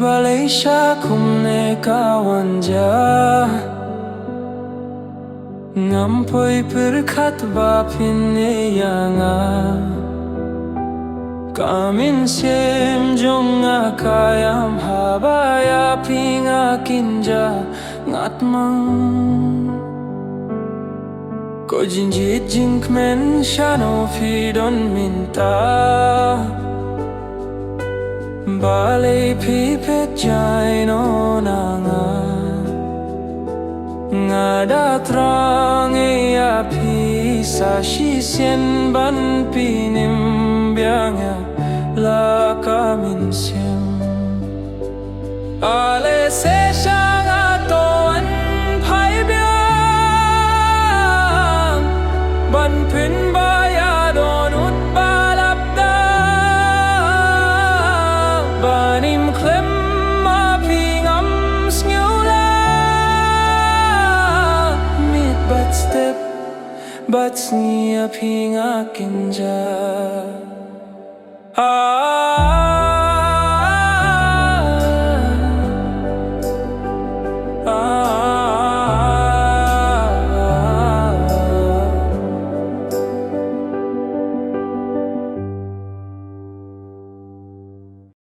Malaysia kumne kawanja Ngampoi perkat bapine yanga Kamin sem jonga kayam habaya pinga kinja ngatmang Ko jinjit jink men shano fidon minta Balay pipet jaino nanga Ngada trang ya pisa shisien ban pinim biangya la kamin sim Ale se shang atoan pai biang ban pin baya don ut balapda banim klem ma pingam snyula mit bat step bat snia pinga kinja